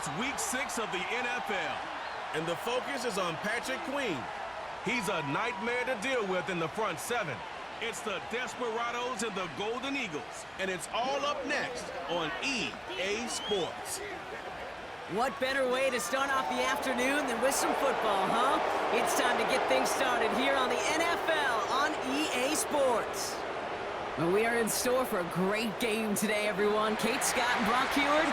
It's week 6 of the NFL, and the focus is on Patrick Queen. He's a nightmare to deal with in the front seven. It's the Desperados and the Golden Eagles, and it's all up next on EA Sports. What better way to start off the afternoon than with some football, huh? It's time to get things started here on the NFL on EA Sports. Well, we are in store for a great game today, everyone. Kate Scott and Brock Heward,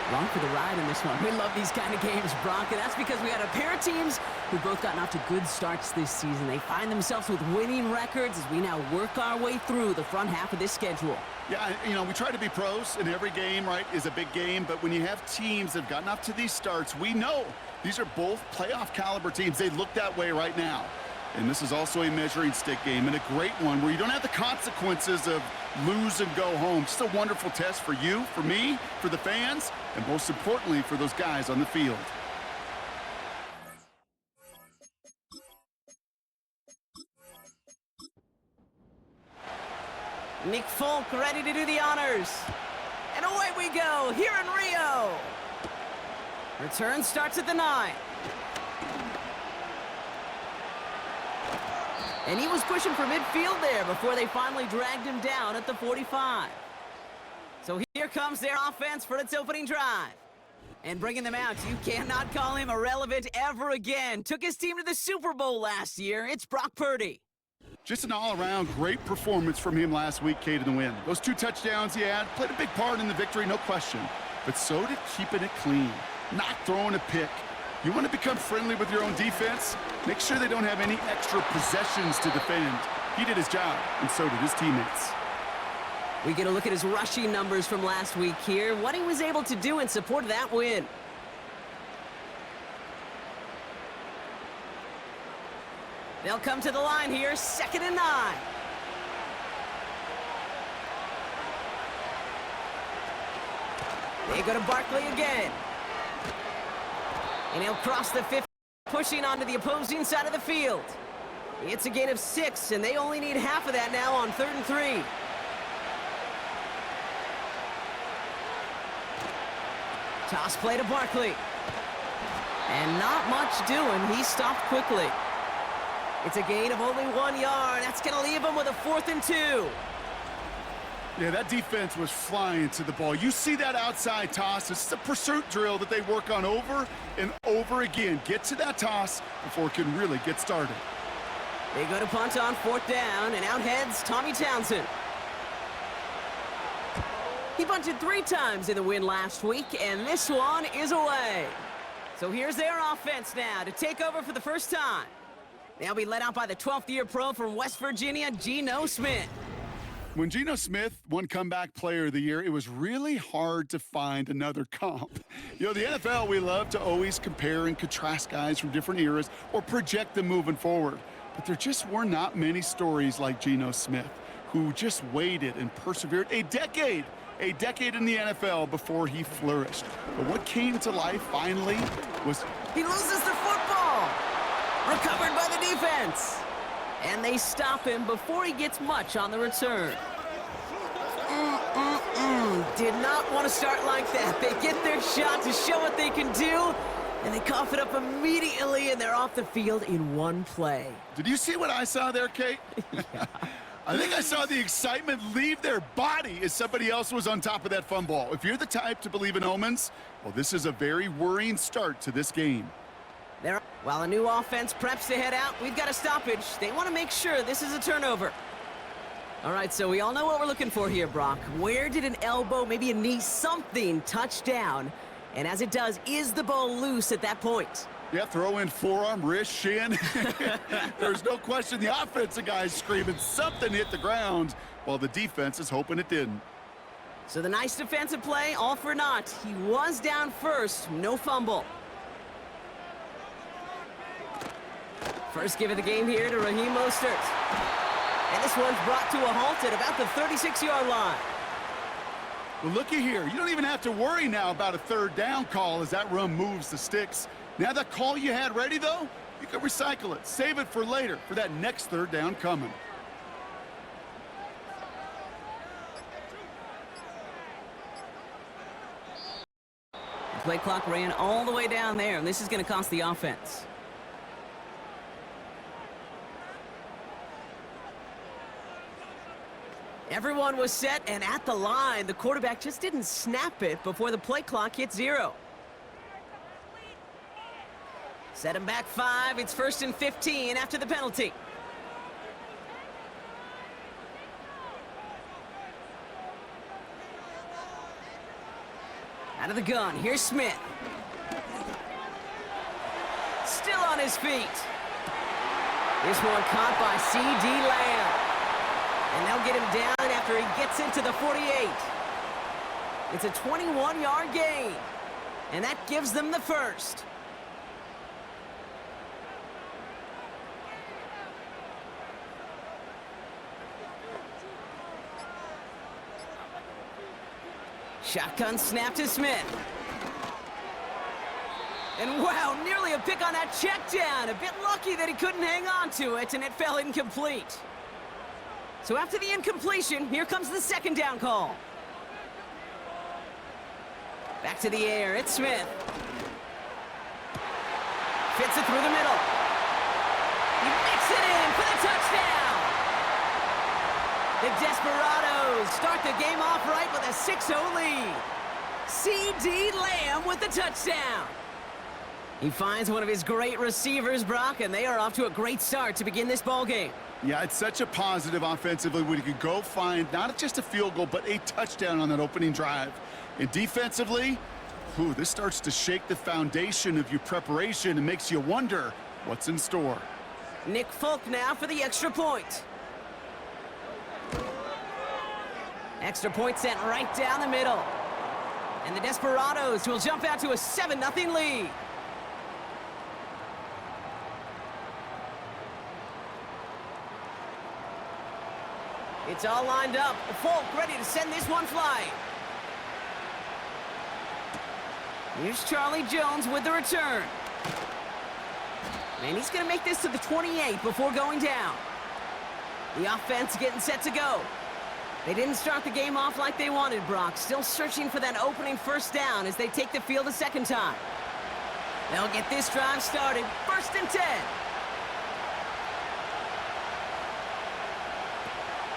along for the ride in this one. We love these kind of games, Brock, and that's because we got a pair of teams who've both gotten off to good starts this season. They find themselves with winning records as we now work our way through the front half of this schedule. Yeah, you know, we try to be pros, and every game, right, is a big game. But when you have teams that have gotten off to these starts, we know these are both playoff caliber teams. They look that way right now. And this is also a measuring stick game, and a great one where you don't have the consequences of lose and go home. Just a wonderful test for you, for me, for the fans, and most importantly, for those guys on the field. Nick Folk ready to do the honors. And away we go here in Rio. Return starts at the 9. And he was pushing for midfield there before they finally dragged him down at the 45. So here comes their offense for its opening drive. And bringing them out, you cannot call him irrelevant ever again. Took his team to the Super Bowl last year. It's Brock Purdy. Just an all-around great performance from him last week, Kate, in the win. Those 2 touchdowns he had played a big part in the victory, no question. But so did keeping it clean, not throwing a pick. You want to become friendly with your own defense? Make sure they don't have any extra possessions to defend. He did his job, and so did his teammates. We get a look at his rushing numbers from last week here, what he was able to do in support of that win. They'll come to the line here, 2nd and 9. They go to Barkley again. And he'll cross the 50, pushing onto the opposing side of the field. It's a gain of 6, and they only need half of that now on 3rd and 3. Toss play to Barkley. And not much doing. He stopped quickly. It's a gain of only 1 yard. That's going to leave him with a 4th and 2. Yeah, that defense was flying to the ball. You see that outside toss. This is a pursuit drill that they work on over and over again. Get to that toss before it can really get started. They go to punt on 4th down, and out heads Tommy Townsend. He bunted 3 times in the win last week, and this one is away. So here's their offense now to take over for the first time. They'll be led out by the 12th-year pro from West Virginia, Geno Smith. When Geno Smith won Comeback Player of the Year, it was really hard to find another comp. You know, the NFL, we love to always compare and contrast guys from different eras or project them moving forward. But there just were not many stories like Geno Smith, who just waited and persevered a decade in the NFL before he flourished. But what came to life finally was... He loses the football! Recovered by the defense. And they stop him before he gets much on the return. Did not want to start like that. They get their shot to show what they can do, and they cough it up immediately, and they're off the field in one play. Did you see what I saw there, Kate? Yeah. I think I saw the excitement leave their body as somebody else was on top of that fun ball. If you're the type to believe in omens, well, this is a very worrying start to this game. While a new offense preps to head out, we've got a stoppage. They want to make sure this is a turnover. All right, so we all know what we're looking for here, Brock. Where did an elbow, maybe a knee, something touch down? And as it does, is the ball loose at that point? Yeah, throw in forearm, wrist, shin. There's no question the offensive guy's screaming something hit the ground while the defense is hoping it didn't. So the nice defensive play, all for naught. He was down first, no fumble. First give of the game here to Raheem Mostert. And this one's brought to a halt at about the 36-yard line. Well, looky here. You don't even have to worry now about a 3rd down call as that run moves the sticks. Now that call you had ready, though, you can recycle it. Save it for later for that next 3rd down coming. Play clock ran all the way down there, and this is going to cost the offense. Everyone was set and at the line. The quarterback just didn't snap it before the play clock hit 0. Set him back 5. It's 1st and 15 after the penalty. Out of the gun, here's Smith. Still on his feet. This one caught by C.D. Lamb. And they'll get him down after he gets into the 48. It's a 21-yard gain. And that gives them the first. Shotgun snap to Smith. And wow, nearly a pick on that check down. A bit lucky that he couldn't hang on to it, and it fell incomplete. So after the incompletion, here comes the 2nd down call. Back to the air, it's Smith. Fits it through the middle. He makes it in for the touchdown. The Desperados start the game off right with a 6-0 lead. C.D. Lamb with the touchdown. He finds one of his great receivers, Brock, and they are off to a great start to begin this ball game. Yeah, it's such a positive offensively when you can go find not just a field goal, but a touchdown on that opening drive. And defensively, this starts to shake the foundation of your preparation and makes you wonder what's in store. Nick Folk now for the extra point. Extra point sent right down the middle. And the Desperados will jump out to a 7-0 lead. It's all lined up. Folk ready to send this one flying. Here's Charlie Jones with the return. And he's going to make this to the 28 before going down. The offense getting set to go. They didn't start the game off like they wanted, Brock. Still searching for that opening 1st down as they take the field a 2nd time. They'll get this drive started. 1st and 10.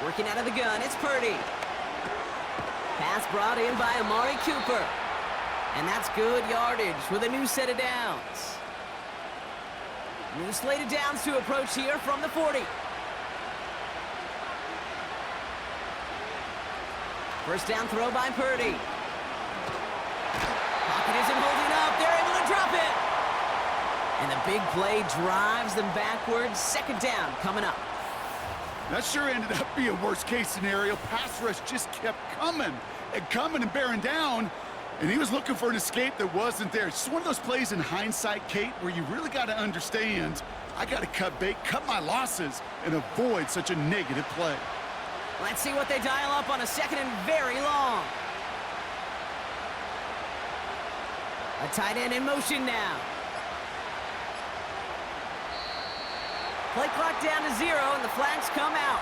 Working out of the gun, it's Purdy. Pass brought in by Amari Cooper. And that's good yardage with a new set of downs. New slate of downs to approach here from the 40. First down throw by Purdy. Pocket isn't holding up. They're able to drop it. And the big play drives them backwards. 2nd down coming up. That sure ended up being worst-case scenario. Pass rush just kept coming and bearing down, and he was looking for an escape that wasn't there. It's just one of those plays in hindsight, Kate, where you really got to understand, I got to cut bait, cut my losses, and avoid such a negative play. Let's see what they dial up on a 2nd and very long. A tight end in motion now. Play clock down to 0, and the flags come out.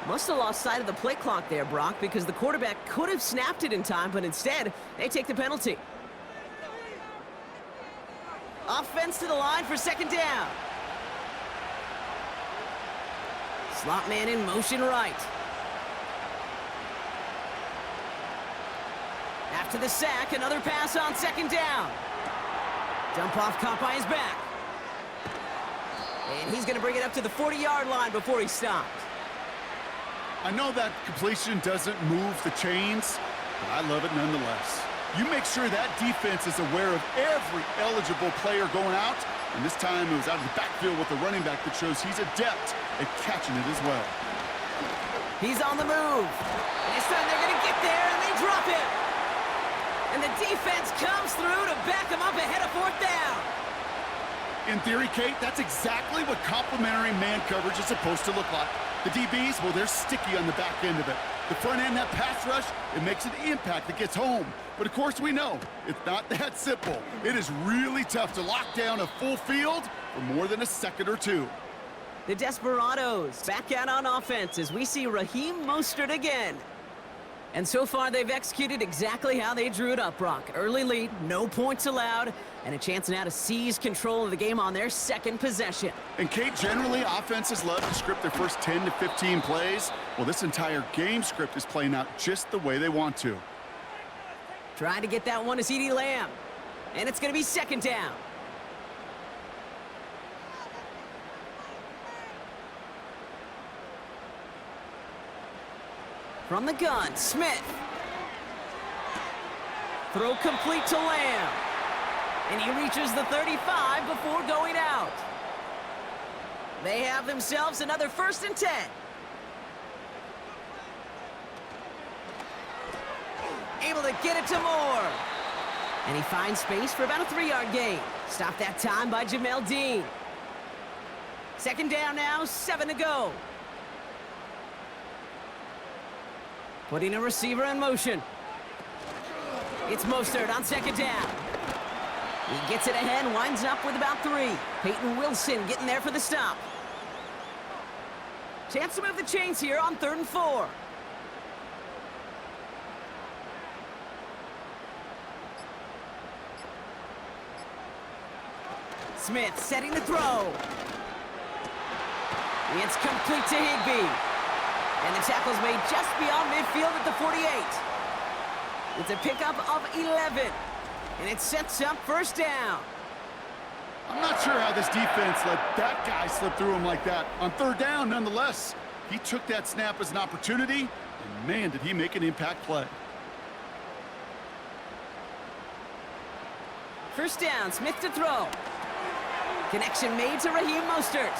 Must have lost sight of the play clock there, Brock, because the quarterback could have snapped it in time, but instead, they take the penalty. Offense to the line for 2nd down. Slot man in motion right. After the sack, another pass on 2nd down. Dump off caught by his back. And he's going to bring it up to the 40-yard line before he stopped. I know that completion doesn't move the chains, but I love it nonetheless. You make sure that defense is aware of every eligible player going out, and this time it was out of the backfield with the running back that shows he's adept at catching it as well. He's on the move. And this time they're going to get there, and they drop it. And the defense comes through to back him up ahead of 4th down. In theory, Kate, that's exactly what complementary man coverage is supposed to look like. The DBs, well, they're sticky on the back end of it. The front end, that pass rush, it makes an impact that gets home. But of course we know, it's not that simple. It is really tough to lock down a full field for more than a second or two. The Desperados back out on offense as we see Raheem Mostert again. And so far, they've executed exactly how they drew it up, Brock. Early lead, no points allowed, and a chance now to seize control of the game on their second possession. And, Kate, generally, offenses love to script their first 10 to 15 plays. Well, this entire game script is playing out just the way they want to. Trying to get that one to CeeDee Lamb. And it's going to be second down. From the gun, Smith. Throw complete to Lamb. And he reaches the 35 before going out. They have themselves another 1st and 10. Able to get it to Moore. And he finds space for about a 3-yard gain. Stopped that time by Jamel Dean. Second down now, 7 to go. Putting a receiver in motion. It's Mostert on second down. He gets it ahead, winds up with about 3. Peyton Wilson getting there for the stop. Chance to move the chains here on 3rd and 4. Smith setting the throw. It's complete to Higbee. And the tackle's made just beyond midfield at the 48. It's a pickup of 11. And it sets up 1st down. I'm not sure how this defense let that guy slip through him like that. On 3rd down, nonetheless, he took that snap as an opportunity, and man, did he make an impact play. 1st down, Smith to throw. Connection made to Raheem Mostert.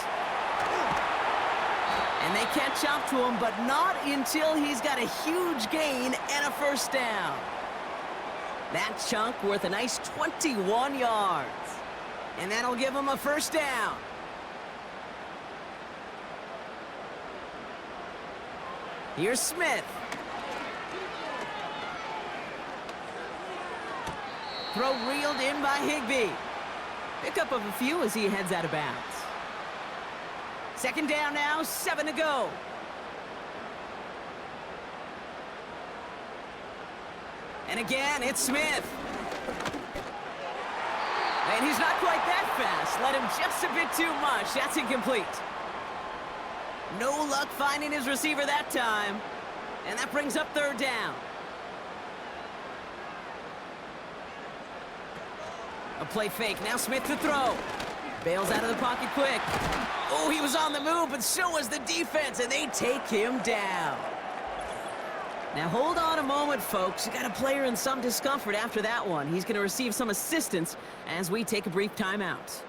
And they catch up to him, but not until he's got a huge gain and a 1st down. That chunk worth a nice 21 yards. And that'll give him a 1st down. Here's Smith. Throw reeled in by Higbee. Pickup of a few as he heads out of bounds. Second down now, 7 to go. And again, it's Smith. And he's not quite that fast. Let him just a bit too much. That's incomplete. No luck finding his receiver that time. And that brings up 3rd down. A play fake. Now Smith to throw. Bails out of the pocket quick. Oh, he was on the move, but so was the defense, and they take him down. Now, hold on a moment, folks. You got a player in some discomfort after that one. He's going to receive some assistance as we take a brief timeout.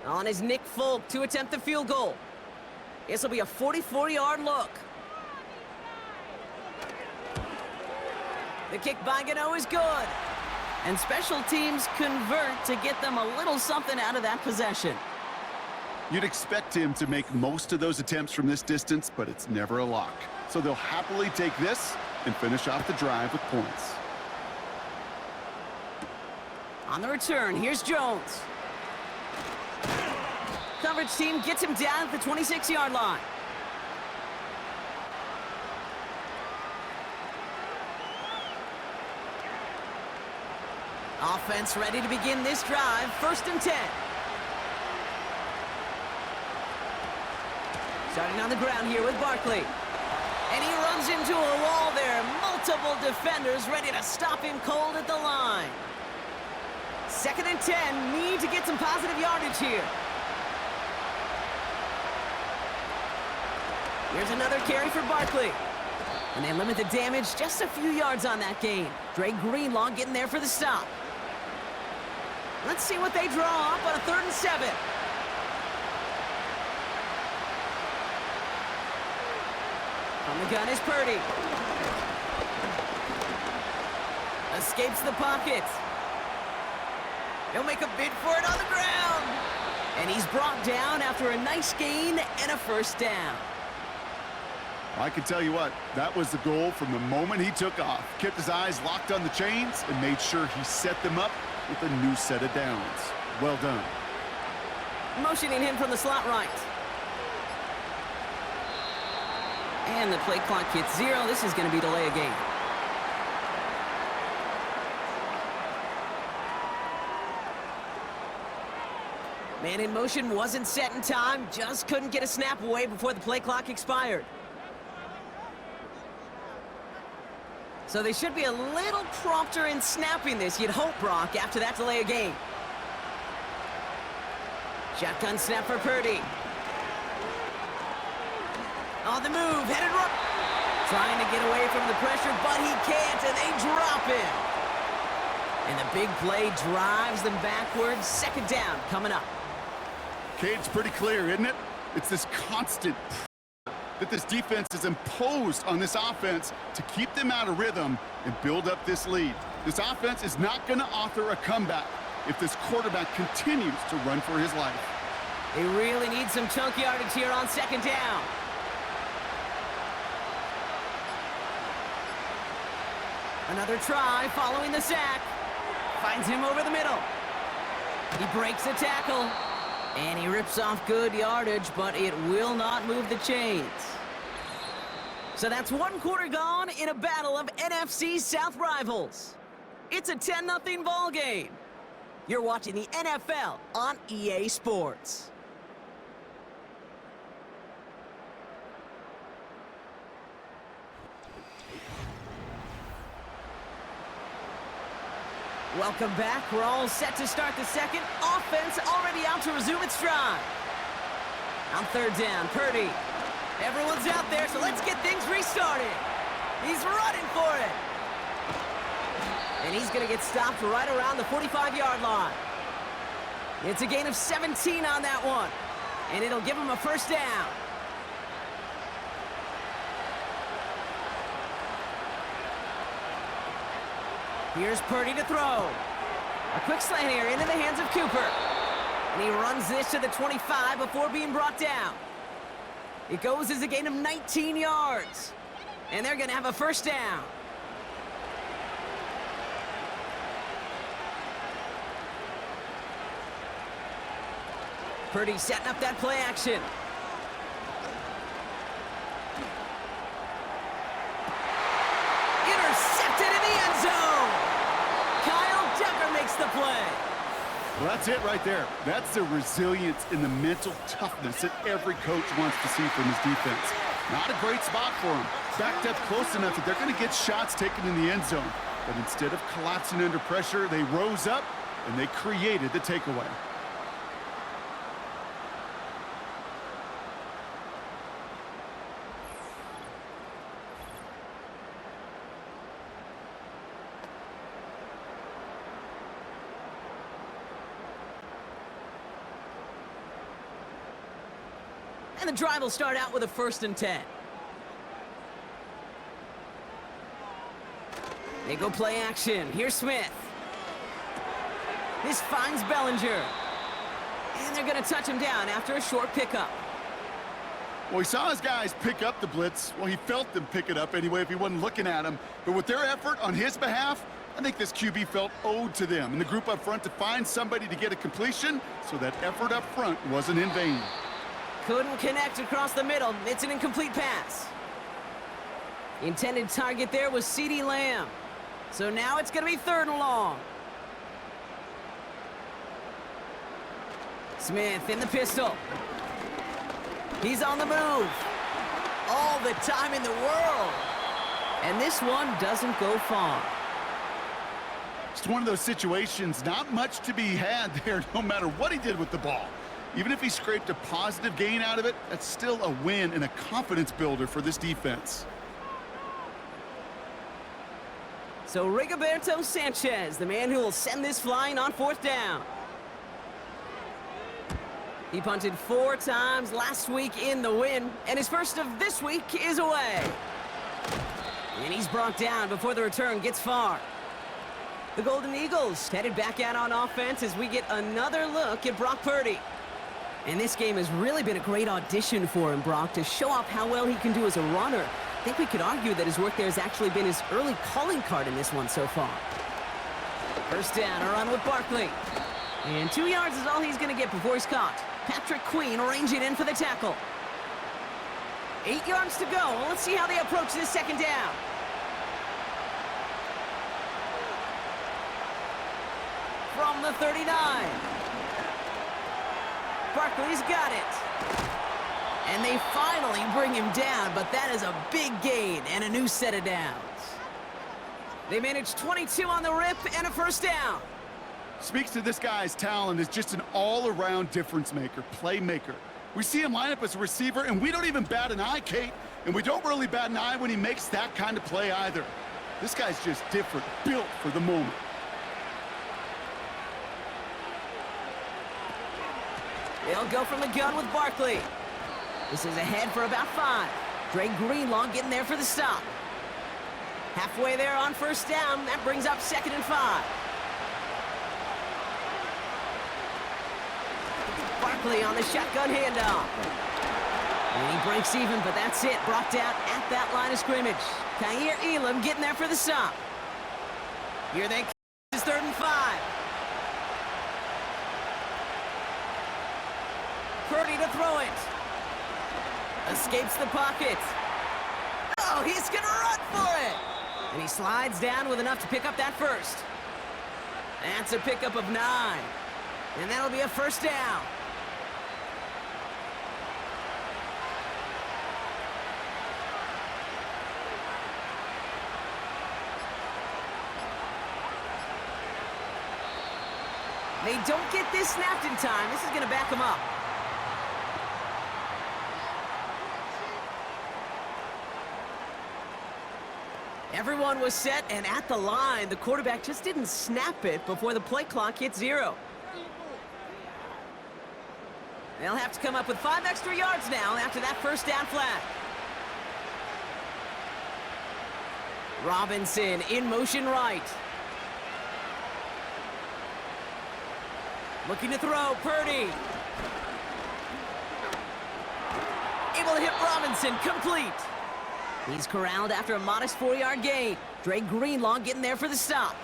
On is Nick Folk to attempt the field goal. This will be a 44-yard look. The kick by Gano is good. And special teams convert to get them a little something out of that possession. You'd expect him to make most of those attempts from this distance, but it's never a lock. So they'll happily take this and finish off the drive with points. On the return, here's Jones. Coverage team gets him down at the 26-yard line. Offense ready to begin this drive. 1st and 10. Starting on the ground here with Barkley. And he runs into a wall there. Multiple defenders ready to stop him cold at the line. 2nd and 10. Need to get some positive yardage here. Here's another carry for Barkley. And they limit the damage just a few yards on that gain. Dre Greenlaw getting there for the stop. Let's see what they draw up on a 3rd and 7. On the gun is Purdy. Escapes the pocket. He'll make a bid for it on the ground. And he's brought down after a nice gain and a 1st down. I can tell you what, that was the goal from the moment he took off. Kept his eyes locked on the chains and made sure he set them up with a new set of downs. Well done. motioning him from the slot right. And the play clock hits 0. This is going to be delay a game. Man in motion wasn't set in time, just couldn't get a snap away before the play clock expired. So they should be a little prompter in snapping this, you'd hope, Brock, after that delay of game. Shotgun snap for Purdy. On the move, headed right. Trying to get away from the pressure, but he can't, and they drop him. And the big play drives them backwards. Second down coming up. Okay, it's pretty clear, isn't it? It's this constant that this defense has imposed on this offense to keep them out of rhythm and build up this lead. This offense is not going to author a comeback if this quarterback continues to run for his life. They really need some chunk yardage here on second down. Another try following the sack. Finds him over the middle. He breaks a tackle. And he rips off good yardage, but it will not move the chains. So that's one quarter gone in a battle of NFC South rivals. It's a 10-0 ball game. You're watching the NFL on EA Sports. Welcome back. We're all set to start the second. Offense already out to resume its stride. On third down, Purdy. Everyone's out there, so let's get things restarted. He's running for it. And he's going to get stopped right around the 45-yard line. It's a gain of 17 on that one. And it'll give him a first down. Here's Purdy to throw. A quick slant here into the hands of Cooper. And he runs this to the 25 before being brought down. It goes as a gain of 19 yards. And they're going to have a first down. Purdy setting up that play action. Intercepted in the end zone. Kyle Decker makes the play. Well, that's it right there. That's the resilience and the mental toughness that every coach wants to see from his defense. Not a great spot for him. Backed up close enough that they're going to get shots taken in the end zone. But instead of collapsing under pressure, they rose up and they created the takeaway. And the drive will start out with a 1st and 10. They go play action. Here's Smith. This finds Bellinger. And they're going to touch him down after a short pickup. Well, he saw his guys pick up the blitz. Well, he felt them pick it up anyway if he wasn't looking at him. But with their effort on his behalf, I think this QB felt owed to them and the group up front to find somebody to get a completion, so that effort up front wasn't in vain. Couldn't connect across the middle. It's an incomplete pass. The intended target there was CeeDee Lamb. So now it's going to be 3rd and long. Smith in the pistol. He's on the move. All the time in the world. And this one doesn't go far. It's one of those situations, not much to be had there no matter what he did with the ball. Even if he scraped a positive gain out of it, that's still a win and a confidence builder for this defense. So Rigoberto Sanchez, the man who will send this flying on 4th down. He punted 4 times last week in the win, and his first of this week is away. And he's brought down before the return gets far. The Golden Eagles headed back out on offense as we get another look at Brock Purdy. And this game has really been a great audition for him, Brock, to show off how well he can do as a runner. I think we could argue that his work there has actually been his early calling card in this one so far. First down, a run with Barkley. And 2 yards is all he's going to get before he's caught. Patrick Queen arranging in for the tackle. 8 yards to go. Let's see how they approach this second down. From the 39. Barkley's got it. And they finally bring him down, but that is a big gain and a new set of downs. They managed 22 on the rip and a first down. Speaks to this guy's talent as just an all-around difference maker, playmaker. We see him line up as a receiver, and we don't even bat an eye, Kate. And we don't really bat an eye when he makes that kind of play either. This guy's just different, built for the moment. They'll go from the gun with Barkley. This is ahead for about 5. Dre Greenlaw getting there for the stop. Halfway there on first down. That brings up 2nd and 5. Barkley on the shotgun handoff. And he breaks even, but that's it. Brought down at that line of scrimmage. Kaiir Elam getting there for the stop. Here they come. It's 3rd and 5. Purdy to throw it. Escapes the pocket. Oh, he's going to run for it. And he slides down with enough to pick up that first. That's a pickup of 9. And that'll be a first down. They don't get this snapped in time. This is going to back them up. Everyone was set and at the line. The quarterback just didn't snap it before the play clock hit 0. They'll have to come up with 5 extra yards now after that first down flag. Robinson in motion right. Looking to throw, Purdy. Able to hit Robinson, complete. He's corralled after a modest 4-yard gain. Dre Greenlaw getting there for the stop.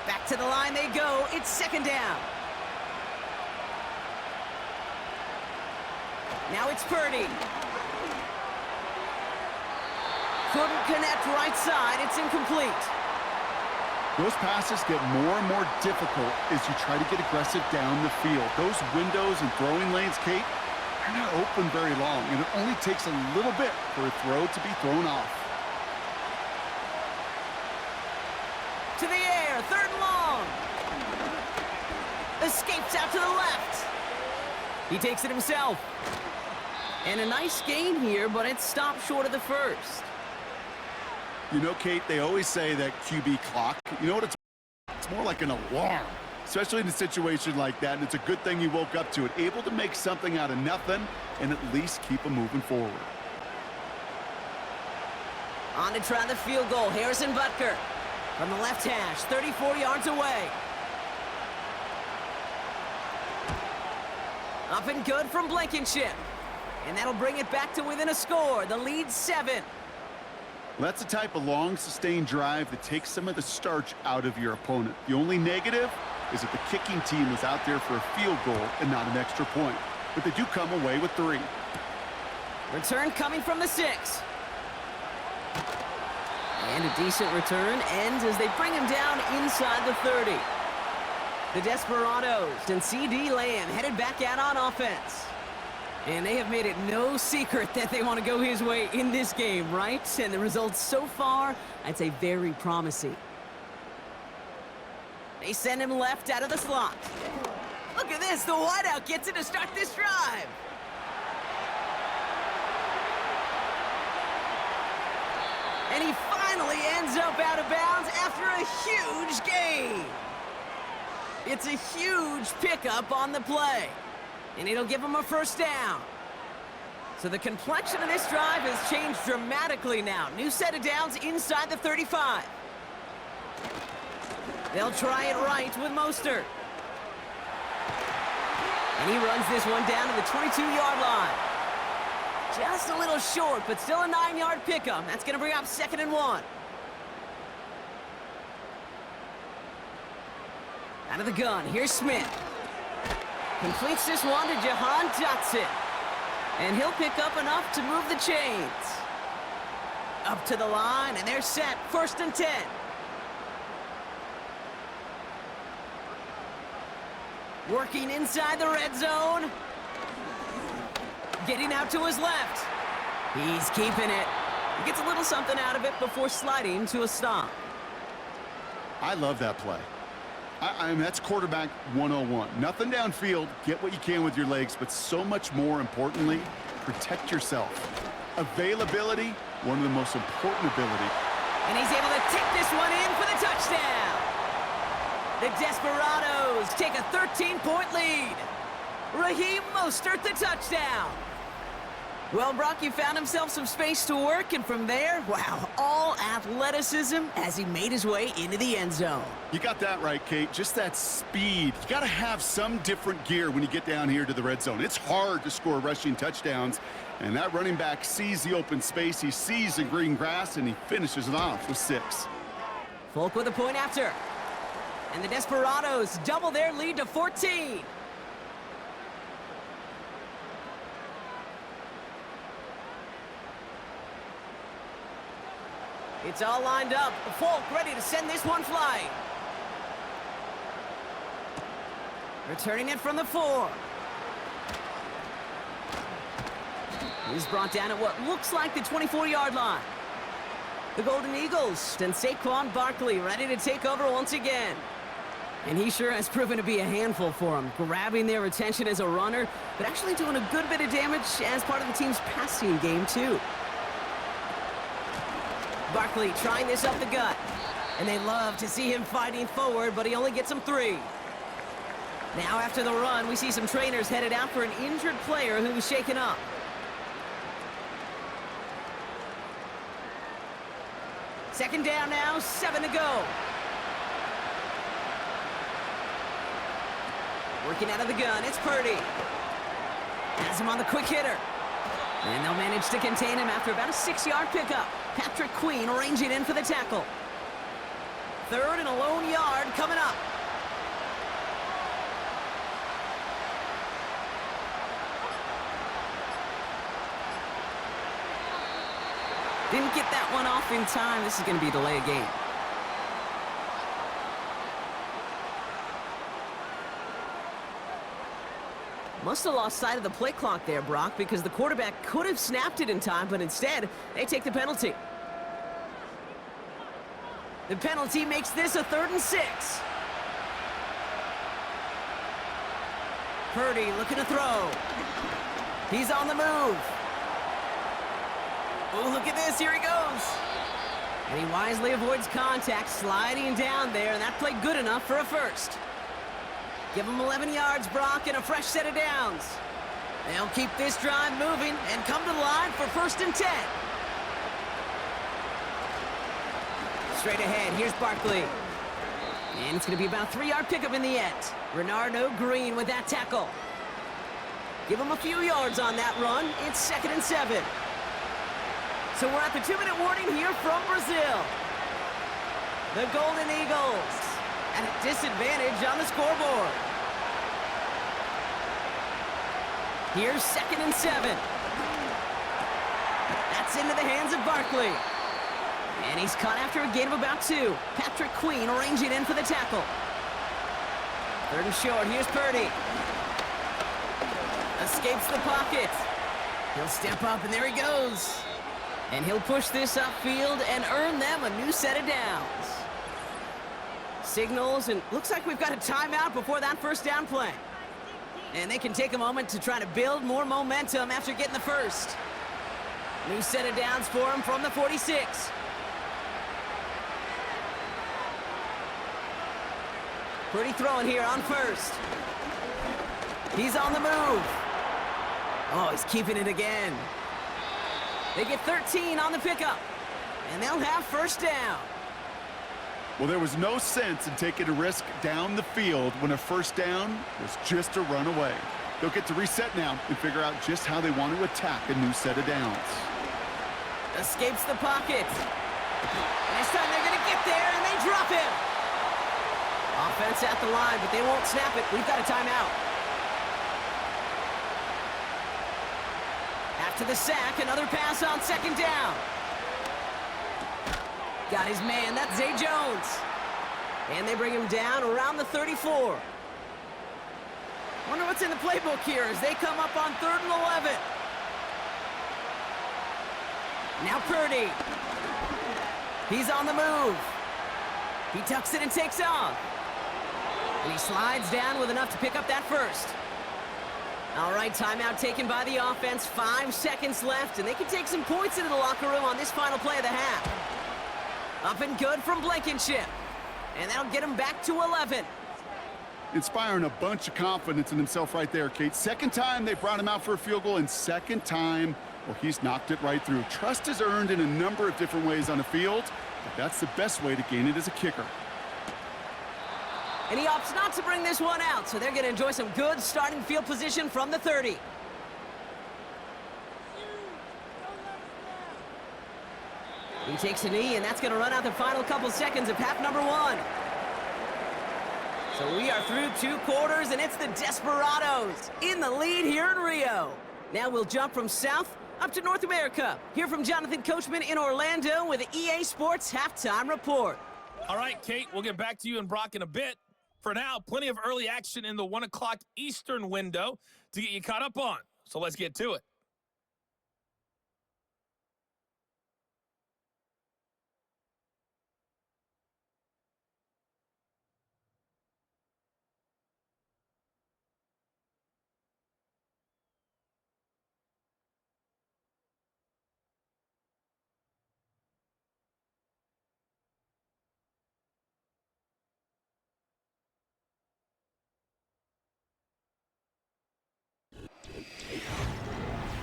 Back to the line they go. It's 2nd down. Now it's Purdy. Couldn't connect right side. It's incomplete. Those passes get more and more difficult as you try to get aggressive down the field. Those windows and throwing lanes, Kate, they're not open very long, and it only takes a little bit for a throw to be thrown off. To the air, 3rd and long. Escapes out to the left. He takes it himself. And a nice gain here, but it stopped short of the first. You know, Kate, they always say that QB clock, you know what it's more like an alarm, especially in a situation like that, and it's a good thing you woke up to it, able to make something out of nothing and at least keep them moving forward. On to try the field goal, Harrison Butker from the left hash, 34 yards away. Up and good from Blankenship, and that'll bring it back to within a score. The lead's 7. That's the type of long, sustained drive that takes some of the starch out of your opponent. The only negative is that the kicking team was out there for a field goal and not an extra point. But they do come away with 3. Return coming from the 6. And a decent return ends as they bring him down inside the 30. The Desperados and C.D. Lamb headed back out on offense. And they have made it no secret that they want to go his way in this game, right? And the results so far, I'd say very promising. They send him left out of the slot. Look at this, the wideout gets it to start this drive. And he finally ends up out of bounds after a huge gain. It's a huge pickup on the play. And it'll give him a first down. So the complexion of this drive has changed dramatically now. New set of downs inside the 35. They'll try it right with Mostert. And he runs this one down to the 22-yard line. Just a little short, but still a 9-yard pickup. That's going to bring up 2nd and 1. Out of the gun, here's Smith. Completes this one to Jahan Dotson. And he'll pick up enough to move the chains. Up to the line, and they're set. 1st and 10. Working inside the red zone. Getting out to his left. He's keeping it. He gets a little something out of it before sliding to a stop. I love that play. I mean, that's quarterback 101. Nothing downfield. Get what you can with your legs, but so much more importantly, protect yourself. Availability, one of the most important abilities. And he's able to take this one in for the touchdown. The Desperados take a 13-point lead. Raheem Mostert the touchdown. Well, Brock, you found himself some space to work, and from there, wow, all athleticism as he made his way into the end zone. You got that right, Kate. Just that speed. You got to have some different gear when you get down here to the red zone. It's hard to score rushing touchdowns, and that running back sees the open space, he sees the green grass, and he finishes it off with 6. Folk with a point after. And the Desperados double their lead to 14. It's all lined up. Folk ready to send this one flying. Returning it from the 4. He's brought down at what looks like the 24-yard line. The Golden Eagles and Saquon Barkley ready to take over once again. And he sure has proven to be a handful for him, grabbing their attention as a runner, but actually doing a good bit of damage as part of the team's passing game, too. Barkley trying this up the gut. And they love to see him fighting forward, but he only gets them 3. Now after the run, we see some trainers headed out for an injured player who was shaken up. Second down now, 7 to go. Working out of the gun, it's Purdy. Has him on the quick hitter. And they'll manage to contain him after about a 6-yard pickup. Patrick Queen ranging in for the tackle. 3rd and a lone yard coming up. Didn't get that one off in time. This is going to be a delay of game. Must have lost sight of the play clock there, Brock, because the quarterback could have snapped it in time, but instead, they take the penalty. The penalty makes this a 3rd and 6. Purdy looking to throw. He's on the move. Oh, look at this. Here he goes. And he wisely avoids contact, sliding down there, and that played good enough for a first. Give him 11 yards, Brock, and a fresh set of downs. They'll keep this drive moving and come to the line for 1st and 10. Straight ahead, here's Barkley. And it's going to be about a 3-yard pickup in the end. Renardo Green with that tackle. Give him a few yards on that run. It's 2nd and 7. So we're at the 2-minute warning here from Brazil. The Golden Eagles at a disadvantage on the scoreboard. Here's 2nd and 7. That's into the hands of Barkley. And he's caught after a gain of about 2. Patrick Queen ranging in for the tackle. 3rd and short, here's Purdy. Escapes the pocket. He'll step up, and there he goes. And he'll push this upfield and earn them a new set of downs. Signals, and looks like we've got a timeout before that 1st down play. And they can take a moment to try to build more momentum after getting the first. New set of downs for him from the 46. Pretty throwing here on 1st. He's on the move. Oh, he's keeping it again. They get 13 on the pickup, and they'll have 1st down. Well, there was no sense in taking a risk down the field when a 1st down was just a run away. They'll get to reset now and figure out just how they want to attack a new set of downs. Escapes the pocket. This time they're going to get there, and they drop him. Offense at the line, but they won't snap it. We've got a timeout. After the sack, another pass on second down. Got his man, that's Zay Jones. And they bring him down around the 34. Wonder what's in the playbook here as they come up on 3rd and 11. Now Purdy. He's on the move. He tucks it and takes off. And he slides down with enough to pick up that first. All right, timeout taken by the offense. 5 seconds left, and they can take some points into the locker room on this final play of the half. Up and good from Blankenship. And that'll get him back to 11. Inspiring a bunch of confidence in himself right there, Kate. Second time they brought him out for a field goal, and second time, well, he's knocked it right through. Trust is earned in a number of different ways on the field, but that's the best way to gain it as a kicker. And he opts not to bring this one out, so they're going to enjoy some good starting field position from the 30. He takes a knee, and that's going to run out the final couple seconds of half number 1. So we are through 2 quarters, and it's the Desperados in the lead here in Rio. Now we'll jump from South up to North America. Hear from Jonathan Coachman in Orlando with the EA Sports Halftime Report. All right, Kate, we'll get back to you and Brock in a bit. For now, plenty of early action in the 1 o'clock Eastern window to get you caught up on. So let's get to it.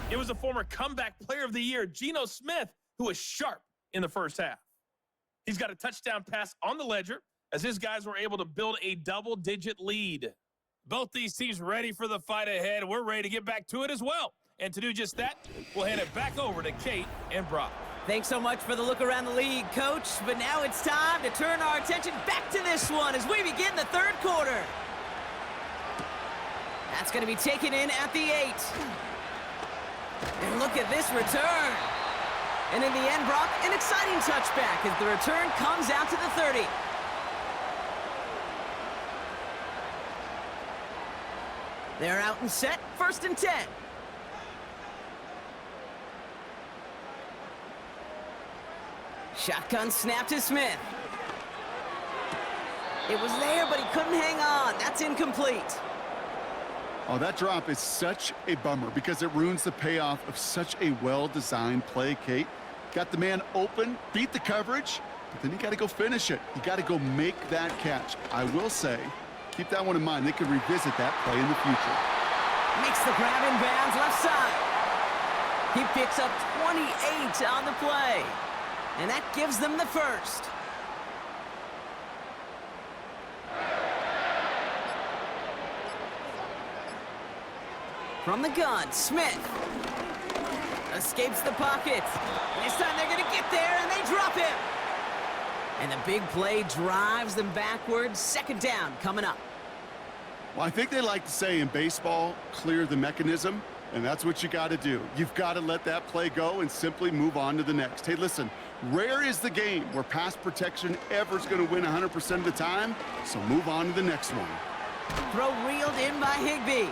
It was a former comeback player of the year, Geno Smith, who was sharp in the first half. He's got a touchdown pass on the ledger as his guys were able to build a double-digit lead. Both these teams ready for the fight ahead. We're ready to get back to it as well. And to do just that, we'll hand it back over to Kate and Brock. Thanks so much for the look around the league, Coach. But now it's time to turn our attention back to this one as we begin the 3rd quarter. That's going to be taken in at the 8. And look at this return. And in the end, Brock, an exciting touchback as the return comes out to the 30. They're out and set, 1st and 10. Shotgun snap to Smith. It was there, but he couldn't hang on. That's incomplete. Oh, that drop is such a bummer because it ruins the payoff of such a well-designed play, Kate. Got the man open, beat the coverage, but then you got to go finish it. You got to go make that catch. I will say, keep that one in mind. They can revisit that play in the future. Makes the grab in bounds left side. He picks up 28 on the play, and that gives them the first. From the gun, Smith escapes the pocket. And this time they're going to get there, and they drop him. And the big play drives them backwards. 2nd down coming up. Well, I think they like to say in baseball, clear the mechanism, and that's what you got to do. You've got to let that play go and simply move on to the next. Hey, listen, rare is the game where pass protection ever is going to win 100% of the time, so move on to the next one. Throw reeled in by Higbee.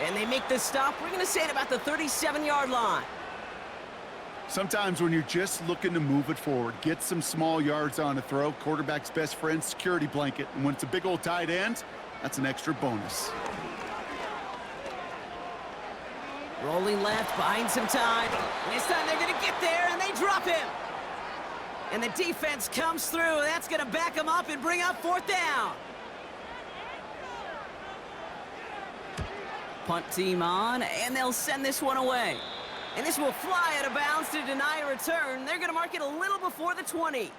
And they make the stop. We're going to say it about the 37-yard line. Sometimes when you're just looking to move it forward, get some small yards on a throw, quarterback's best friend, security blanket. And when it's a big old tight end, that's an extra bonus. Rolling left, buying some time. And this time they're going to get there, and they drop him. And the defense comes through. That's going to back them up and bring up 4th down. Punt team on, and they'll send this one away. And this will fly out of bounds to deny a return. They're going to mark it a little before the 20.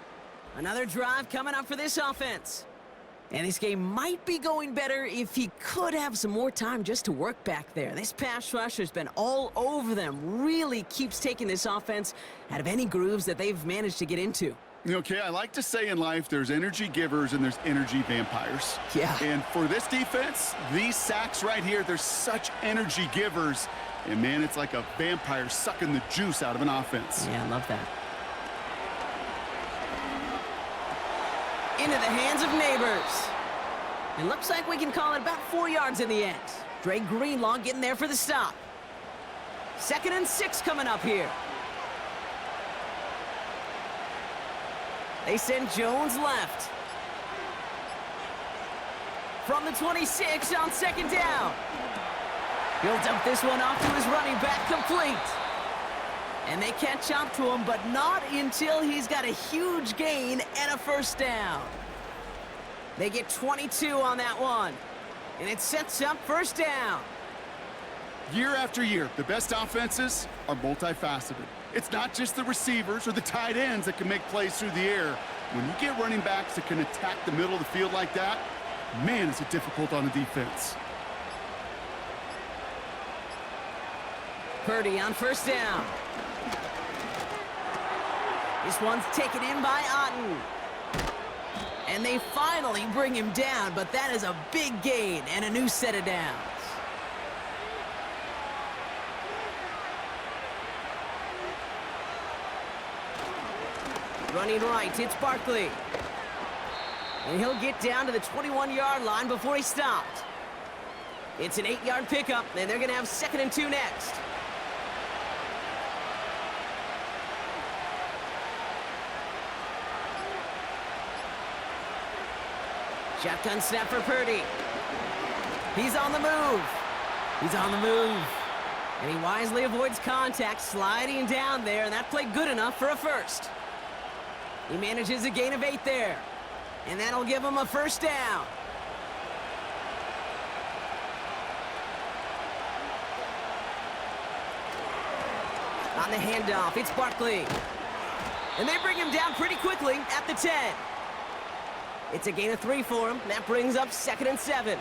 Another drive coming up for this offense. And this game might be going better if he could have some more time just to work back there. This pass rush has been all over them. Really keeps taking this offense out of any grooves that they've managed to get into. Okay, I like to say in life there's energy givers and there's energy vampires. Yeah. And for this defense, these sacks right here, they're such energy givers. And, man, it's like a vampire sucking the juice out of an offense. Yeah, I love that. Into the hands of Neighbors. It looks like we can call it about 4 yards in the end. Dre Greenlaw getting there for the stop. 2nd and 6 coming up here. They send Jones left. From the 26 on 2nd down. He'll dump this one off to his running back, complete. And they catch up to him, but not until he's got a huge gain and a 1st down. They get 22 on that one. And it sets up 1st down. Year after year, the best offenses are multifaceted. It's not just the receivers or the tight ends that can make plays through the air. When you get running backs that can attack the middle of the field like that, man, is it difficult on the defense. Purdy on 1st down. This one's taken in by Otten. And they finally bring him down, but that is a big gain and a new set of downs. Running right, it's Barkley. And he'll get down to the 21-yard line before he stopped. It's an 8-yard pickup, and they're going to have 2nd and 2 next. Shotgun snap for Purdy. He's on the move. He's on the move. And he wisely avoids contact, sliding down there, and that played good enough for a 1st. He manages a gain of 8 there. And that'll give him a 1st down. On the handoff, it's Barkley. And they bring him down pretty quickly at the 10. It's a gain of 3 for him. That brings up 2nd and 7.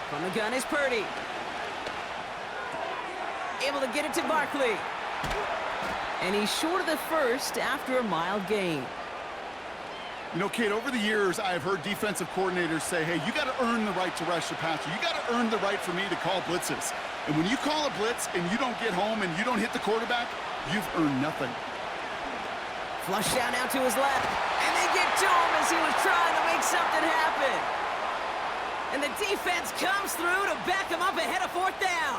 From the gun is Purdy. Able to get it to Barkley. And he's short of the 1st after a mild gain. You know, Kate, over the years, I've heard defensive coordinators say, hey, you got to earn the right to rush the passer. You got to earn the right for me to call blitzes. And when you call a blitz and you don't get home and you don't hit the quarterback, you've earned nothing. Flush down out to his left. And they get to him as he was trying to make something happen. And the defense comes through to back him up ahead of 4th down.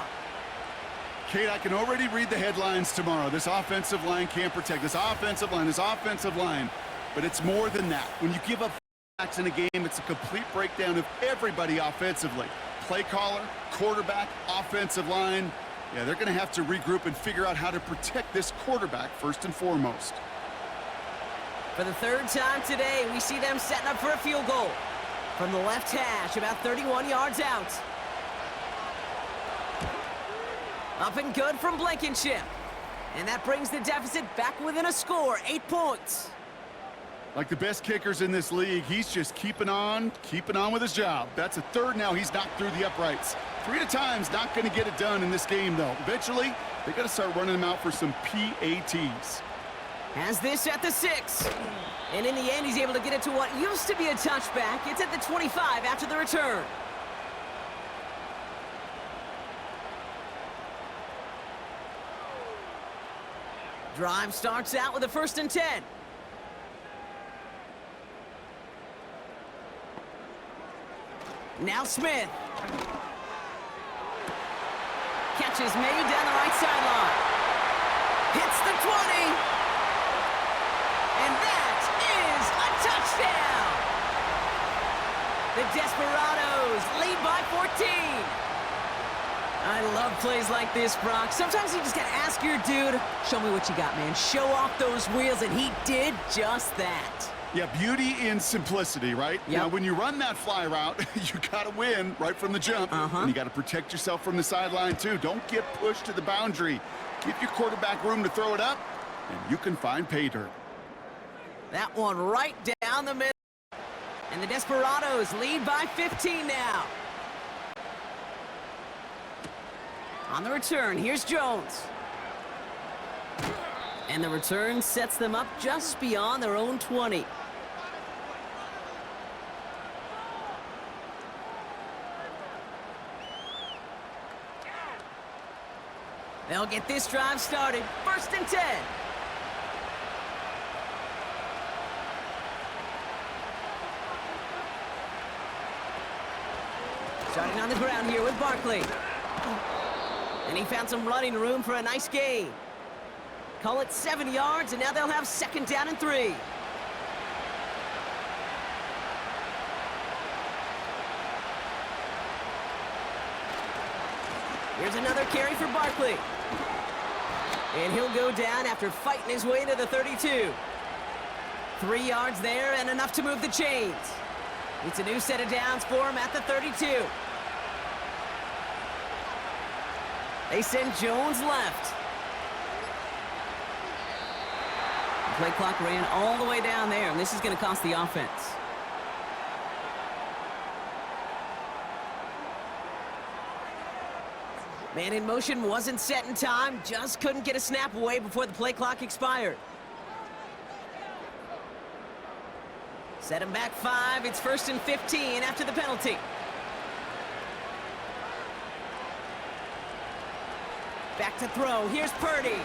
Kate, I can already read the headlines tomorrow. This offensive line can't protect. This offensive line. But it's more than that. When you give up backs in a game, it's a complete breakdown of everybody offensively. Play caller, quarterback, offensive line. Yeah, they're going to have to regroup and figure out how to protect this quarterback first and foremost. For the 3rd time today, we see them setting up for a field goal. From the left hash, about 31 yards out. Up and good from Blankenship. And that brings the deficit back within a score, 8 points. Like the best kickers in this league, he's just keeping on with his job. That's a 3rd now. He's knocked through the uprights. 3 at a time's not going to get it done in this game, though. Eventually, they got to start running him out for some PATs. Has this at the 6. And in the end, he's able to get it to what used to be a touchback. It's at the 25 after the return. Drive starts out with a 1st and 10. Now Smith. Catch is made down the right sideline. Hits the 20. And that is a touchdown. The Desperados lead by 14. I love plays like this, Brock. Sometimes you just got to ask your dude, show me what you got, man. Show off those wheels, and he did just that. Yeah, beauty in simplicity, right? Yep. Now, when you run that fly route, you got to win right from the jump. And you got to protect yourself from the sideline, too. Don't get pushed to the boundary. Give your quarterback room to throw it up, and you can find pay dirt. That one right down the middle. And the Desperados lead by 15 now. On the return, here's Jones. And the return sets them up just beyond their own 20. They'll get this drive started. 1st and 10. Starting on the ground here with Barkley. And he found some running room for a nice gain. Call it 7 yards, and now they'll have 2nd down and 3. Here's another carry for Barkley. And he'll go down after fighting his way to the 32. 3 yards there and enough to move the chains. It's a new set of downs for him at the 32. They send Jones left. The play clock ran all the way down there, and this is going to cost the offense. Man in motion wasn't set in time, just couldn't get a snap away before the play clock expired. Set him back 5, it's 1st and 15 after the penalty. Back to throw, here's Purdy.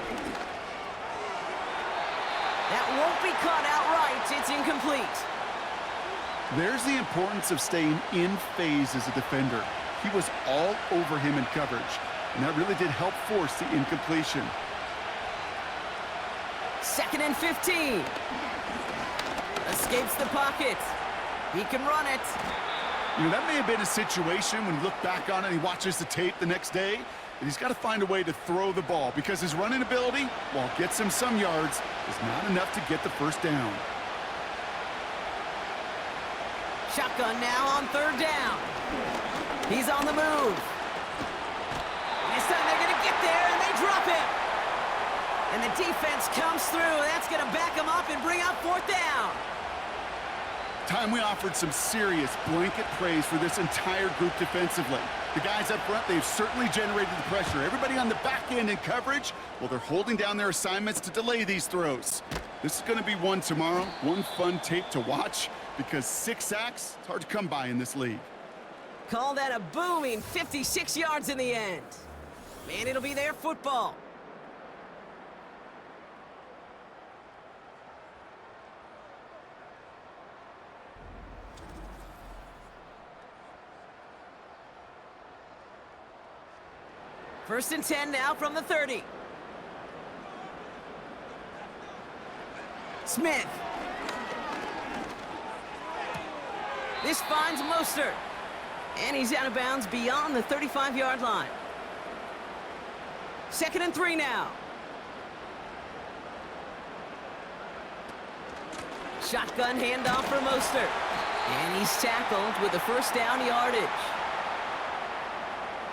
That won't be caught outright, it's incomplete. There's the importance of staying in phase as a defender. He was all over him in coverage, and that really did help force the incompletion. 2nd and 15. Escapes the pocket. He can run it. You know, that may have been a situation when you look back on it and he watches the tape the next day, and he's got to find a way to throw the ball because his running ability, while it gets him some yards, is not enough to get the 1st down. Shotgun now on 3rd down. He's on the move. This time they're going to get there, and they drop him. And the defense comes through. That's going to back him up and bring up 4th down. Time we offered some serious blanket praise for this entire group defensively. The guys up front, they've certainly generated the pressure. Everybody on the back end in coverage, well, they're holding down their assignments to delay these throws. This is going to be one tomorrow, one fun tape to watch, because 6 sacks, it's hard to come by in this league. Call that a booming 56 yards in the end. Man, it'll be their football. First and 10 now from the 30. Smith. This finds Mostert. And he's out of bounds beyond the 35-yard line. 2nd and 3 now. Shotgun handoff for Mostert. And he's tackled with the 1st down yardage.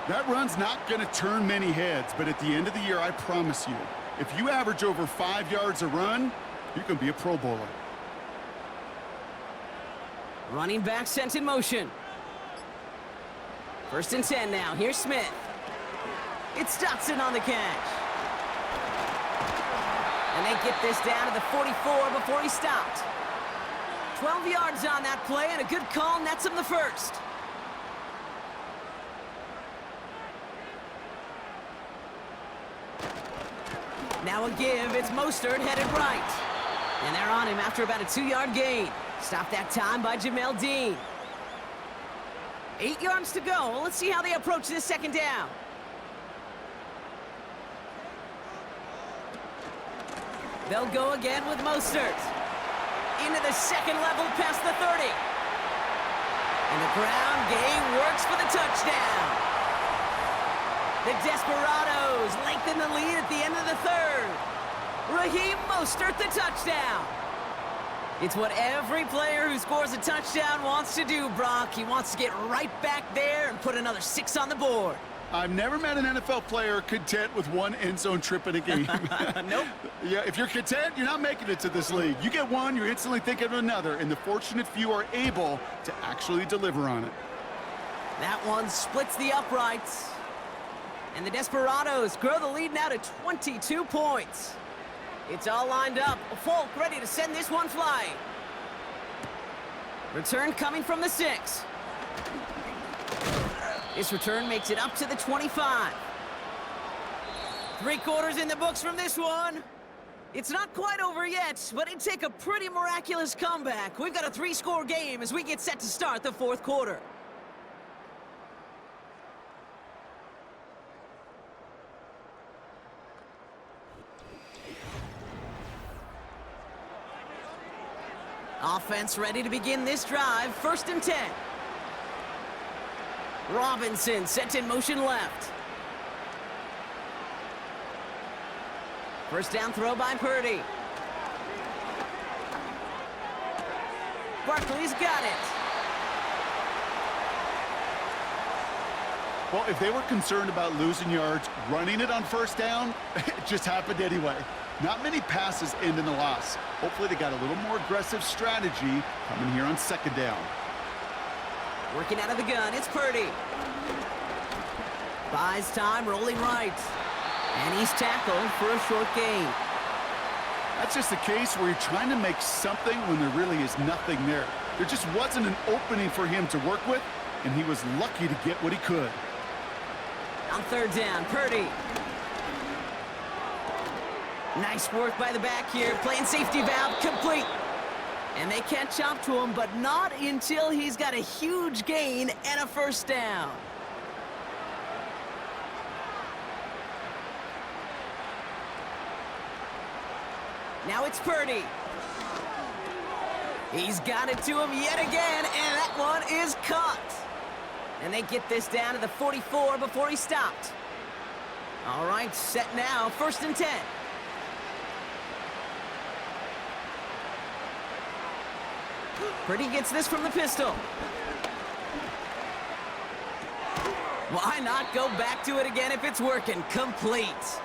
That run's not going to turn many heads, but at the end of the year, I promise you, if you average over 5 yards a run, you can be a Pro Bowler. Running back sent in motion. 1st and 10 now. Here's Smith. It's Dotson on the catch. And they get this down to the 44 before he stopped. 12 yards on that play, and a good call nets him the 1st. Now a give, it's Mostert headed right. And they're on him after about a 2-yard gain. Stopped that time by Jamel Dean. 8 yards to go. Let's see how they approach this 2nd down. They'll go again with Mostert. Into the 2nd level past the 30. And the ground game works for the touchdown. The Desperados lengthen the lead at the end of the 3rd. Raheem Mostert, the touchdown. It's what every player who scores a touchdown wants to do, Brock. He wants to get right back there and put another 6 on the board. I've never met an NFL player content with 1 end zone trip in a game. Nope. Yeah, if you're content, you're not making it to this league. You get one, you're instantly thinking of another, and the fortunate few are able to actually deliver on it. That one splits the uprights. And the Desperados grow the lead now to 22 points. It's all lined up. Folk ready to send this one flying. Return coming from the 6. This return makes it up to the 25. 3 quarters in the books from this one. It's not quite over yet, but it'd take a pretty miraculous comeback. We've got a 3-score game as we get set to start the 4th quarter. Offense ready to begin this drive. 1st and 10. Robinson sets in motion left. First down throw by Purdy. Barkley's got it. Well, if they were concerned about losing yards, running it on 1st down, it just happened anyway. Not many passes end in a loss. Hopefully they got a little more aggressive strategy coming here on 2nd down. Working out of the gun, it's Purdy. Buys time, rolling right. And he's tackled for a short gain. That's just a case where you're trying to make something when there really is nothing there. There just wasn't an opening for him to work with, and he was lucky to get what he could. On 3rd down, Purdy. Nice work by the back here, playing safety valve complete. And they catch up to him, but not until he's got a huge gain and a 1st down. Now it's Purdy. He's got it to him yet again, and that one is caught. And they get this down to the 44 before he stopped. All right, set now, 1st and 10. Purdy gets this from the pistol. Why not go back to it again if it's working? Complete.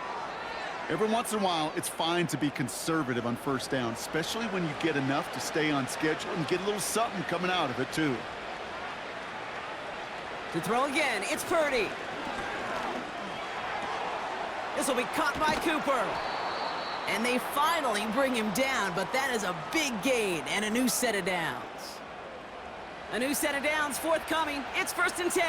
Every once in a while, it's fine to be conservative on 1st down, especially when you get enough to stay on schedule and get a little something coming out of it, too. To throw again, it's Purdy. This will be caught by Cooper. And they finally bring him down, but that is a big gain and a new set of downs. A new set of downs forthcoming. It's 1st and 10.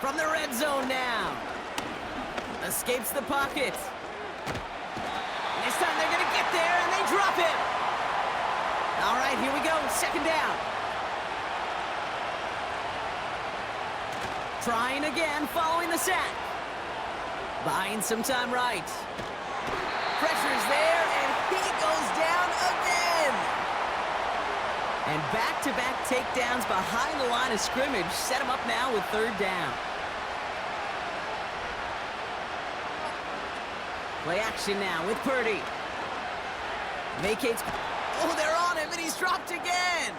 From the red zone now. Escapes the pocket. And this time they're going to get there, and they drop him. All right, here we go. 2nd down. Trying again, following the sack. Buying some time right. Pressure's there, and he goes down again. And back-to-back takedowns behind the line of scrimmage set him up now with 3rd down. Play action now with Purdy. Vacates. Oh, they're on him, and he's dropped again.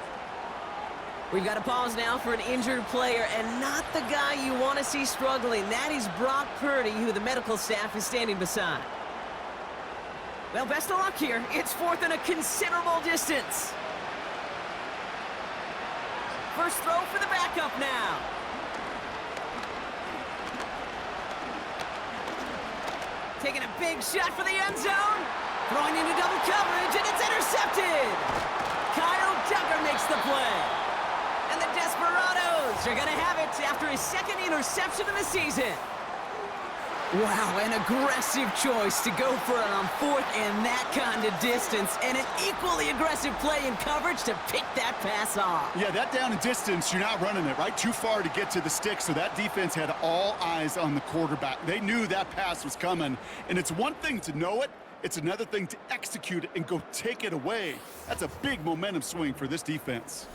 We've got to pause now for an injured player, and not the guy you want to see struggling. That is Brock Purdy, who the medical staff is standing beside. Well, best of luck here. It's 4th and a considerable distance. First throw for the backup now. Taking a big shot for the end zone. Throwing into double coverage, and it's intercepted. Kyle Tucker makes the play. And the Desperados are going to have it after his 2nd interception of the season. Wow, an aggressive choice to go for it on 4th and that kind of distance, and an equally aggressive play in coverage to pick that pass off. Yeah, that down and distance, you're not running it, right? Too far to get to the stick, so that defense had all eyes on the quarterback. They knew that pass was coming, and it's one thing to know it, it's another thing to execute it and go take it away. That's a big momentum swing for this defense.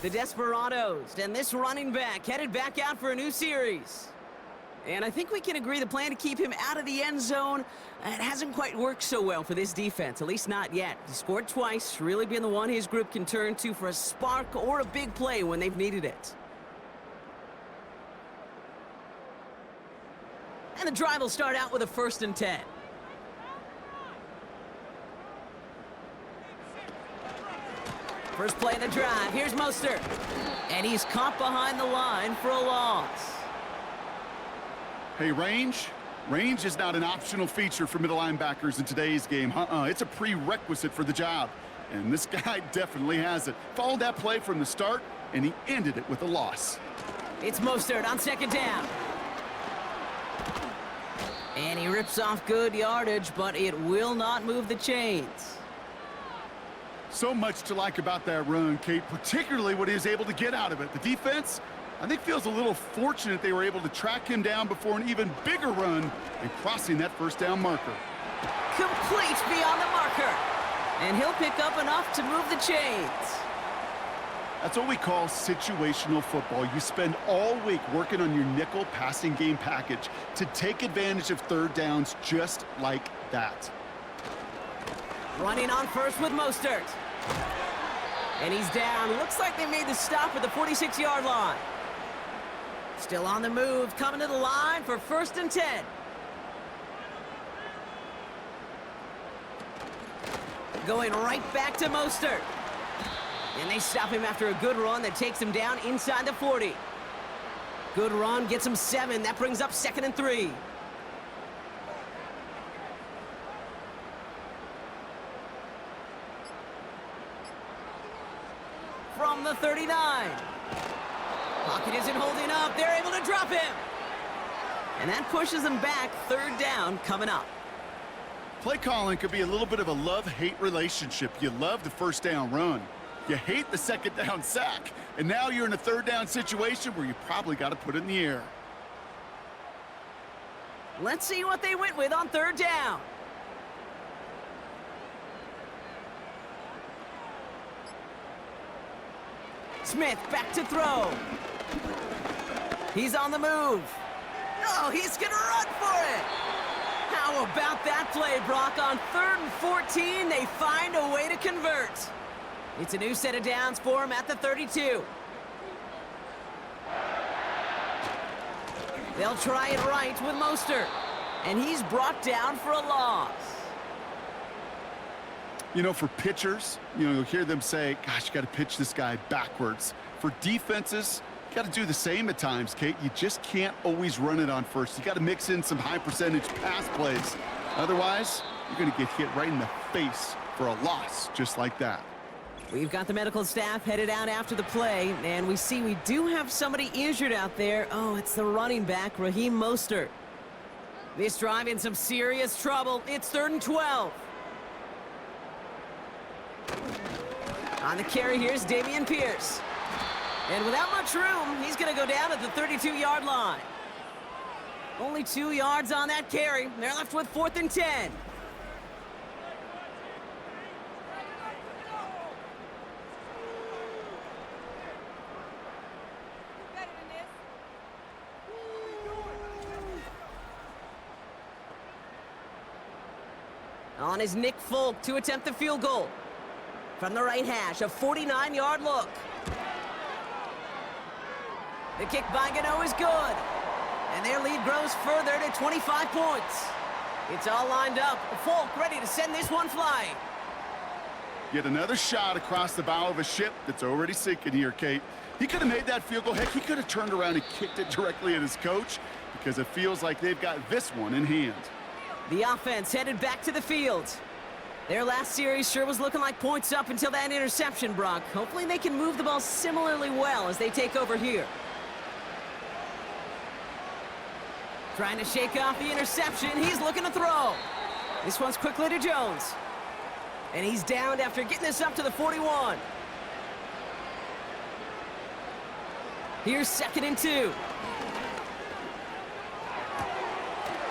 The Desperados and this running back headed back out for a new series. And I think we can agree the plan to keep him out of the end zone, it hasn't quite worked so well for this defense, at least not yet. He scored twice, really been the one his group can turn to for a spark or a big play when they've needed it. And the drive will start out with a 1st and 10. First play of the drive. Here's Mostert. And he's caught behind the line for a loss. Hey, range? Range is not an optional feature for middle linebackers in today's game. It's a prerequisite for the job. And this guy definitely has it. Followed that play from the start, and he ended it with a loss. It's Mostert on second down. And he rips off good yardage, but it will not move the chains. So much to like about that run, Kate, particularly what he was able to get out of it. The defense, I think, feels a little fortunate they were able to track him down before an even bigger run and crossing that first down marker. Complete beyond the marker. And he'll pick up enough to move the chains. That's what we call situational football. You spend all week working on your nickel passing game package to take advantage of third downs just like that. Running on first with Mostert. And he's down. Looks like they made the stop at the 46-yard line. Still on the move, coming to the line for 1st and 10. Going right back to Mostert. And they stop him after a good run that takes him down inside the 40. Good run, gets him 7. That brings up 2nd and 3. From the 39. Pocket isn't holding up. They're able to drop him. And that pushes them back. 3rd down coming up. Play calling could be a little bit of a love-hate relationship. You love the first down run. You hate the 2nd down sack. And now you're in a 3rd down situation where you probably got to put it in the air. Let's see what they went with on 3rd down. Smith back to throw. He's on the move. Oh, he's going to run for it. How about that play, Brock? On 3rd and 14, they find a way to convert. It's a new set of downs for him at the 32. They'll try it right with Mostert. And he's brought down for a loss. You know, for pitchers, you'll hear them say, gosh, you got to pitch this guy backwards. For defenses, you got to do the same at times, Kate. You just can't always run it on first. You got to mix in some high percentage pass plays. Otherwise, you're going to get hit right in the face for a loss just like that. We've got the medical staff headed out after the play, and we see we do have somebody injured out there. Oh, it's the running back, Raheem Mostert. This drive in some serious trouble. It's 3rd and 12. On the carry, here's Dameon Pierce. And without much room, he's going to go down at the 32-yard line. Only 2 yards on that carry. They're left with 4th and 10. On is Nick Folk to attempt the field goal. From the right hash, a 49-yard look. The kick by Gano is good. And their lead grows further to 25 points. It's all lined up. Folk ready to send this one flying. Yet another shot across the bow of a ship that's already sinking here, Kate. He could have made that field goal. Heck, he could have turned around and kicked it directly at his coach because it feels like they've got this one in hand. The offense headed back to the field. Their last series sure was looking like points up until that interception, Brock. Hopefully they can move the ball similarly well as they take over here. Trying to shake off the interception. He's looking to throw. This one's quickly to Jones. And he's downed after getting this up to the 41. Here's 2nd and 2.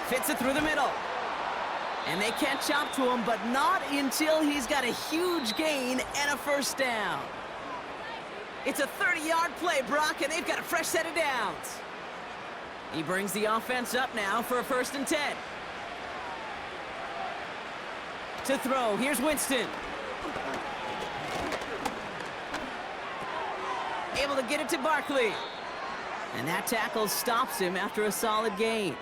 Fits it through the middle. And they catch up to him, but not until he's got a huge gain and a 1st down. It's a 30-yard play, Brock, and they've got a fresh set of downs. He brings the offense up now for a 1st and 10. To throw, here's Winston. Able to get it to Barkley. And that tackle stops him after a solid gain.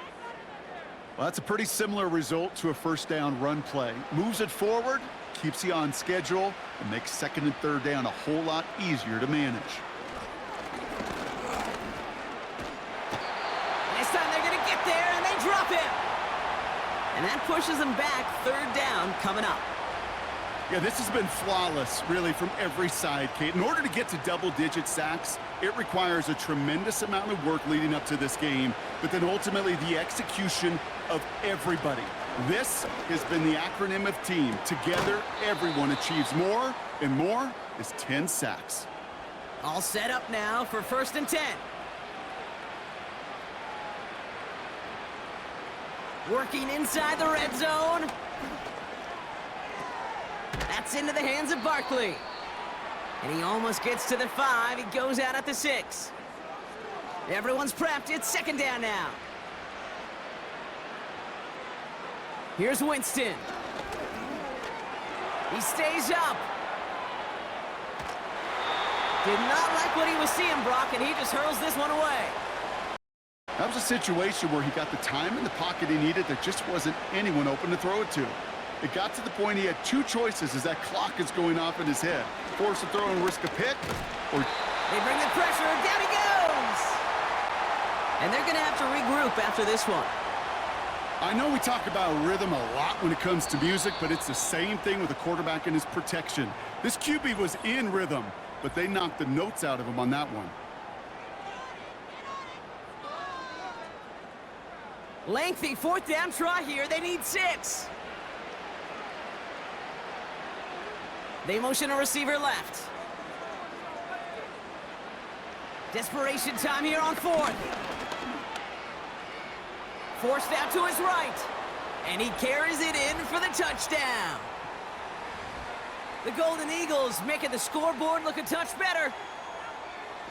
Well, that's a pretty similar result to a 1st down run play. Moves it forward, keeps you on schedule and makes second and third down a whole lot easier to manage. This time they're going to get there, and they drop him. And that pushes them back. Third down coming up. Yeah, this has been flawless, really, from every side, Kate. In order to get to double-digit sacks, it requires a tremendous amount of work leading up to this game, but then ultimately the execution of everybody. This has been the acronym of team. Together, everyone achieves more, and more is 10 sacks. All set up now for 1st and 10. Working inside the red zone. That's into the hands of Barkley. And he almost gets to the 5. He goes out at the 6. Everyone's prepped. It's 2nd down now. Here's Winston. He stays up. Did not like what he was seeing, Brock, and he just hurls this one away. That was a situation where he got the time in the pocket he needed. There just wasn't anyone open to throw it to. It got to the point he had 2 choices as that clock is going off in his head. Force a throw and risk a pick, or... They bring the pressure, and down he goes! And they're going to have to regroup after this one. I know we talk about rhythm a lot when it comes to music, but it's the same thing with a quarterback and his protection. This QB was in rhythm, but they knocked the notes out of him on that one. Lengthy 4th down try here. They need 6. They motion a receiver left. Desperation time here on 4th. Forced out to his right. And he carries it in for the touchdown. The Golden Eagles making the scoreboard look a touch better.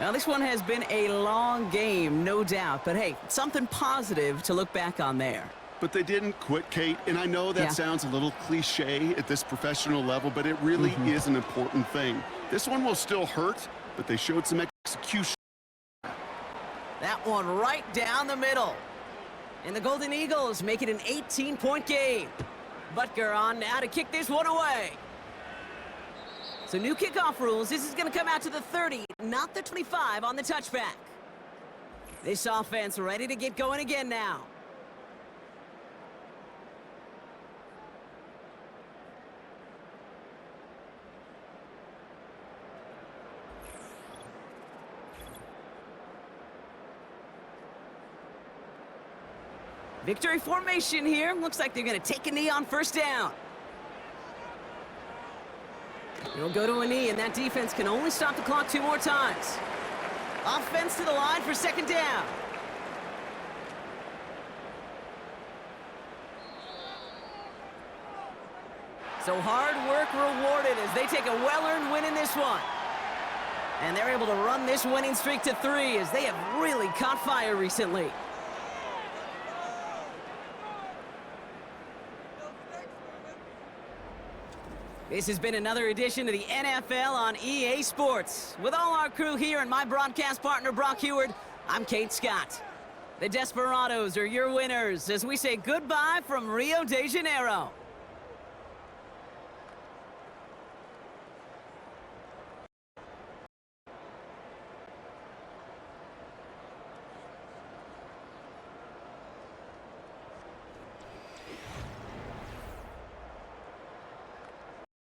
Now, this one has been a long game, no doubt. But, hey, something positive to look back on there. But they didn't quit, Kate, and I know that sounds a little cliche at this professional level, but it really is an important thing. This one will still hurt, but they showed some execution. That one right down the middle. And the Golden Eagles make it an 18-point game. Butker on now to kick this one away. So new kickoff rules. This is going to come out to the 30, not the 25 on the touchback. This offense ready to get going again now. Victory formation here. Looks like they're going to take a knee on 1st down. He'll go to a knee, and that defense can only stop the clock 2 more times. Offense to the line for 2nd down. So hard work rewarded as they take a well-earned win in this one. And they're able to run this winning streak to 3 as they have really caught fire recently. This has been another edition of the NFL on EA Sports. With all our crew here and my broadcast partner, Brock Heward, I'm Kate Scott. The Desperados are your winners as we say goodbye from Rio de Janeiro.